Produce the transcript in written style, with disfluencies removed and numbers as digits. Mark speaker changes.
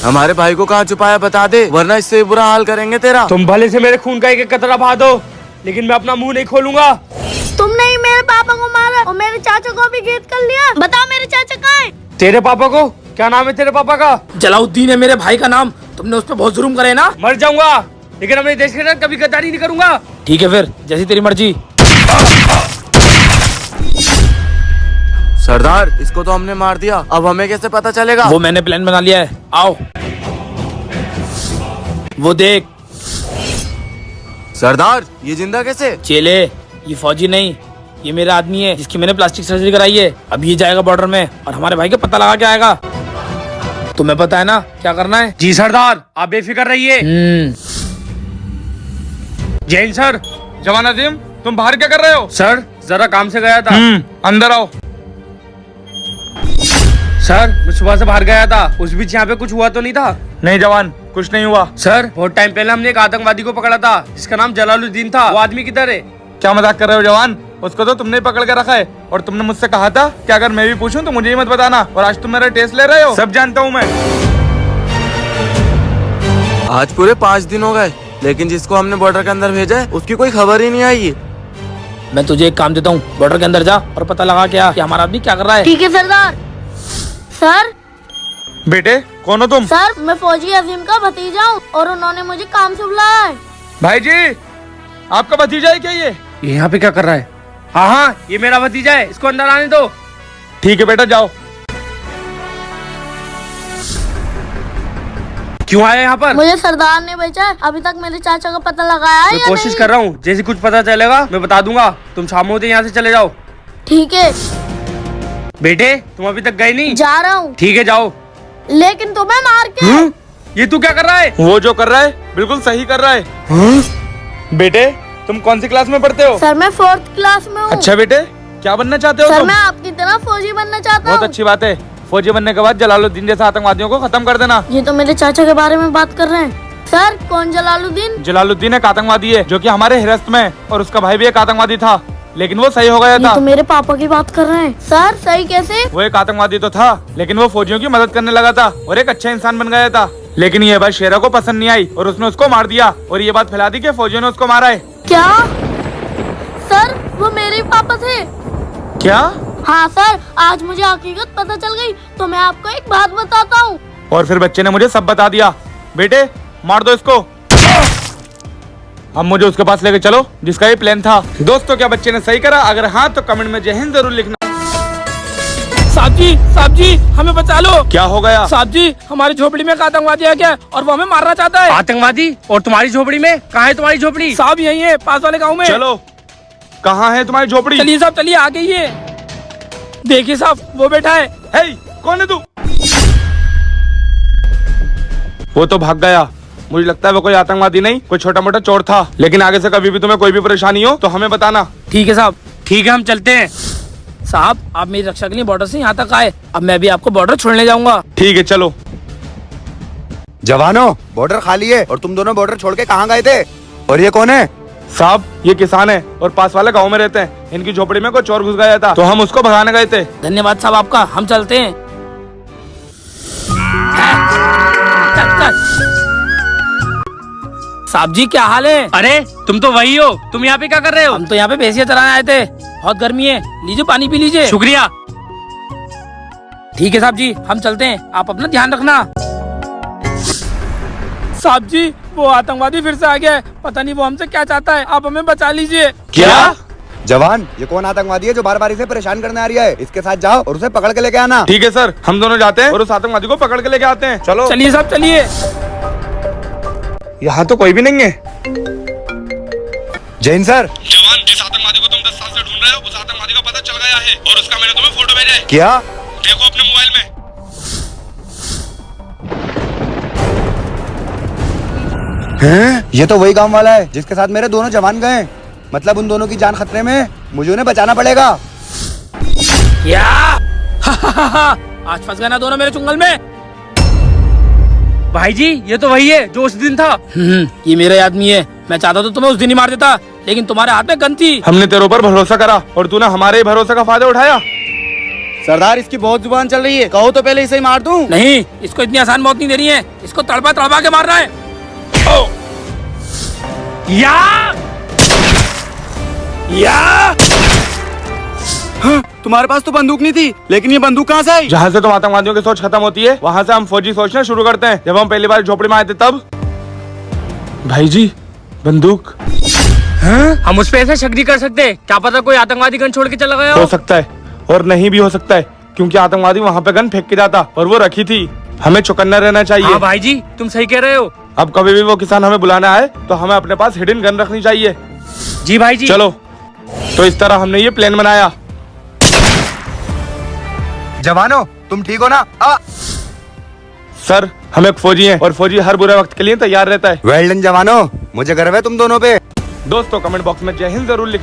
Speaker 1: हमारे भाई को कहाँ छुपाया बता दे, वरना इससे बुरा हाल करेंगे तेरा।
Speaker 2: तुम भले से मेरे खून का एक कतरा बहा दो, लेकिन मैं अपना मुंह नहीं खोलूंगा।
Speaker 3: तुमने ही मेरे पापा को मारा और मेरे चाचा को भी कैद कर लिया। बताओ मेरे चाचा कहाँ है?
Speaker 2: तेरे पापा को? क्या नाम है तेरे पापा का?
Speaker 4: जलाउद्दीन है मेरे भाई का नाम। तुमने उस पर बहुत जुर्म करे ना।
Speaker 2: मर जाऊंगा, लेकिन अपने देश के साथ कभी गद्दारी नहीं करूंगा।
Speaker 4: ठीक है फिर, जैसी तेरी मर्जी।
Speaker 1: सरदार, इसको तो हमने मार दिया, अब हमें कैसे पता चलेगा?
Speaker 4: वो मैंने प्लान बना लिया है, आओ। वो देख।
Speaker 1: सरदार, ये जिंदा कैसे?
Speaker 4: चेले, ये फौजी नहीं, ये मेरा आदमी है जिसकी मैंने प्लास्टिक सर्जरी कराई है। अब ये जाएगा बॉर्डर में और हमारे भाई का पता लगा के आएगा। तुम्हें पता है ना क्या करना है?
Speaker 2: जी सरदार, आप बेफिक्र रहिए। जैन सर।
Speaker 5: जवान अजीम, तुम बाहर क्या कर रहे हो?
Speaker 2: सर, जरा काम से गया था।
Speaker 5: अंदर आओ।
Speaker 2: सर, मैं सुबह से बाहर गया था, उस बीच यहाँ पे कुछ हुआ तो नहीं था?
Speaker 5: नहीं जवान, कुछ नहीं हुआ।
Speaker 2: सर, बहुत टाइम पहले हमने एक आतंकवादी को पकड़ा था जिसका नाम जलालुद्दीन था। वो आदमी किधर है?
Speaker 5: क्या मजाक कर रहे हो जवान? उसको तो तुमने पकड़ के रखा है, और तुमने मुझसे कहा था कि अगर मैं भी पूछूं तो मुझे ही मत बताना, और आज तुम मेरा टेस्ट ले रहे हो। सब जानता हूँ मैं।
Speaker 1: आज पूरे 5 दिन हो गए, लेकिन जिसको हमने बॉर्डर के अंदर भेजा है उसकी कोई खबर ही नहीं आई है।
Speaker 4: मैं तुझे एक काम देता हूँ, बॉर्डर के अंदर जा और पता लगा क्या कि हमारा आदमी क्या कर रहा है।
Speaker 3: ठीक है सरदार। सर।
Speaker 5: बेटे, कौन हो तुम?
Speaker 3: सर, मैं फौजी अजीम का भतीजा हूँ और उन्होंने मुझे काम से बुलाया है।
Speaker 5: भाई जी, आपका भतीजा है क्या ये?
Speaker 2: यहाँ पे क्या कर रहा है? हाँ हाँ, ये मेरा भतीजा है, इसको अंदर आने दो।
Speaker 5: ठीक है बेटा, जाओ।
Speaker 2: क्यों आया यहाँ पर?
Speaker 3: मुझे सरदार ने भेजा है। अभी तक मेरे चाचा का पता लगाया है
Speaker 2: मैं
Speaker 3: या
Speaker 2: कोशिश
Speaker 3: नहीं?
Speaker 2: कर रहा हूँ, जैसे कुछ पता चलेगा मैं बता दूंगा। तुम शाम होते यहाँ से चले जाओ।
Speaker 3: ठीक है।
Speaker 2: बेटे, तुम अभी तक गए नहीं?
Speaker 3: जा रहा हूँ।
Speaker 2: ठीक है, जाओ।
Speaker 3: लेकिन तुम्हें मार के।
Speaker 2: ये तू क्या कर रहा है?
Speaker 5: वो जो कर रहा है बिल्कुल सही कर रहा है। बेटे, तुम कौन सी क्लास में पढ़ते हो?
Speaker 3: सर, मैं 4th क्लास में हूँ।
Speaker 5: अच्छा बेटे, क्या बनना चाहते हो
Speaker 3: सर,
Speaker 5: तुम?
Speaker 3: मैं आपकी तरह फौजी बनना चाहता
Speaker 5: बहुत
Speaker 3: हूँ।
Speaker 5: अच्छी बात है। फौजी बनने के बाद जलालुद्दीन जैसे आतंकवादियों को खत्म कर देना।
Speaker 3: ये तो मेरे चाचा के बारे में बात कर रहे हैं। सर, कौन जलालुद्दीन?
Speaker 5: जलालुद्दीन एक आतंकवादी है जो कि हमारे हिरासत में है, और उसका भाई भी एक आतंकवादी था, लेकिन वो सही हो गया
Speaker 3: ये
Speaker 5: था।
Speaker 3: तो मेरे पापा की बात कर रहे हैं। सर, सही कैसे?
Speaker 5: वो एक आतंकवादी तो था, लेकिन वो फौजियों की मदद करने लगा था और एक अच्छा इंसान बन गया था। लेकिन ये बात शेरा को पसंद नहीं आई और उसने उसको मार दिया, और ये बात फैला दी कि फौजियों ने उसको मारा है।
Speaker 3: क्या? सर, वो मेरे ही पापा थे।
Speaker 5: क्या?
Speaker 3: हाँ सर, आज मुझे हकीकत पता चल गई, तो मैं आपको एक बात बताता हूँ।
Speaker 5: और फिर बच्चे ने मुझे सब बता दिया। बेटे, मार दो इसको। अब मुझे उसके पास लेके चलो जिसका ये प्लान था। दोस्तों, क्या बच्चे ने सही करा? अगर हाँ तो कमेंट में जय हिंद जरूर लिखना।
Speaker 4: साहब जी, हमें बचा लो।
Speaker 5: क्या हो गया?
Speaker 4: साहब जी, हमारी झोपड़ी में एक आतंकवादी आ गया और वो हमें मारना चाहता है।
Speaker 2: आतंकवादी? और तुम्हारी झोपड़ी में? कहाँ है तुम्हारी झोपड़ी?
Speaker 4: साहब यही है, पास वाले गाँव में।
Speaker 5: चलो, कहाँ है तुम्हारी झोपड़ी?
Speaker 4: चलिए साहब, चलिए, आ गई है। देखिए साहब, वो बैठा है।
Speaker 5: हे, कौन है तू? वो तो भाग गया। मुझे लगता है वो कोई आतंकवादी नहीं, कोई छोटा मोटा चोर था। लेकिन आगे से कभी भी तुम्हें कोई भी परेशानी हो तो हमें बताना।
Speaker 4: ठीक है साहब।
Speaker 2: ठीक है, हम चलते हैं।
Speaker 4: साहब, आप मेरी रक्षा के लिए बॉर्डर से यहाँ तक आए, अब मैं भी आपको बॉर्डर छोड़ने जाऊंगा।
Speaker 5: ठीक है, चलो।
Speaker 6: जवानों, बॉर्डर खाली है और तुम दोनों बॉर्डर छोड़ के कहाँ गए थे? और ये कौन है?
Speaker 5: साहब, ये किसान है और पास वाले गांव में रहते हैं। इनकी झोपड़ी में कोई चोर घुस गया था, तो हम उसको भगाने गए थे।
Speaker 4: धन्यवाद साहब आपका, हम चलते हैं। साहब जी, क्या हाल है?
Speaker 2: अरे, तुम तो वही हो। तुम यहाँ पे क्या कर रहे हो?
Speaker 4: हम तो यहाँ पे भैंसिया चराने आए थे, बहुत गर्मी है, लीजिए पानी पी लीजिए।
Speaker 2: शुक्रिया।
Speaker 4: ठीक है साहब जी, हम चलते हैं, आप अपना ध्यान रखना। साहब जी, वो आतंकवादी फिर से आ गया है, पता नहीं वो हमसे क्या चाहता है, आप हमें बचा लीजिए।
Speaker 6: क्या? जवान, ये कौन आतंकवादी है जो बार बार इसे परेशान करने आ रही है? इसके साथ जाओ और उसे पकड़ के लेके आना।
Speaker 5: ठीक है सर, हम दोनों जाते हैं और उस आतंकवादी को पकड़ के लेके आते हैं। चलो।
Speaker 4: चलिए साहब, चलिए।
Speaker 5: यहाँ तो कोई भी नहीं है।
Speaker 6: जैन सर।
Speaker 5: जवान, जिस आतंकवादी को तुम 10 साल से ढूंढ रहे हो, उस आतंकवादी का पता चल गया है और उसका मैंने तुम्हें फोटो भेजा है।
Speaker 6: क्या?
Speaker 5: देखो अपने मोबाइल में।
Speaker 6: हैं? ये तो वही गांव वाला है जिसके साथ मेरे दोनों जवान गए। मतलब उन दोनों की जान खतरे में है, मुझे उन्हें बचाना पड़ेगा।
Speaker 4: क्या? आज फंस गए ना दोनों मेरे चुंगल में।
Speaker 2: भाई जी, ये तो वही है जो उस दिन था।
Speaker 4: ये मेरा आदमी है, मैं चाहता तो तुम्हें उस दिन ही मार देता, लेकिन तुम्हारे हाथ में गन थी।
Speaker 5: हमने तेरे ऊपर भरोसा करा और तूने हमारे ही भरोसे का फायदा उठाया।
Speaker 6: सरदार इसकी बहुत जुबान चल रही है, कहो तो पहले इसे ही मार दूं।
Speaker 4: नहीं, इसको इतनी आसान मौत नहीं देनी है, इसको तड़पा तड़पा के मारना है। ओ! या!
Speaker 6: हाँ, तुम्हारे पास तो बंदूक नहीं थी, लेकिन ये बंदूक कहाँ से आई?
Speaker 5: जहाँ से तुम आतंकवादियों की सोच खत्म होती है, वहाँ से हम फौजी सोचना शुरू करते हैं। जब हम पहली बार झोपड़ी में आए थे तब। भाई जी, बंदूक।
Speaker 2: हम उस पे ऐसे शक नहीं कर सकते, क्या पता कोई आतंकवादी गन छोड़ के चला गया
Speaker 5: हो
Speaker 2: हो।
Speaker 5: सकता है और नहीं भी हो सकता है, क्योंकि आतंकवादी वहाँ पे गन फेंक के जाता और वो रखी थी। हमें चौकन्ना रहना चाहिए।
Speaker 2: हाँ भाई जी, तुम सही कह रहे हो।
Speaker 5: अब कभी भी वो किसान हमें बुलाना आए तो हमें अपने पास हिडन गन रखनी चाहिए।
Speaker 2: जी भाई जी।
Speaker 5: चलो, तो इस तरह हमने ये प्लान बनाया।
Speaker 6: जवानों, तुम ठीक हो ना?
Speaker 5: सर, हम एक फौजी हैं और फौजी हर बुरे वक्त के लिए तैयार रहता है।
Speaker 6: वेल डन जवानों, मुझे गर्व है तुम दोनों पे।
Speaker 5: दोस्तों, कमेंट बॉक्स में जय हिंद जरूर लिख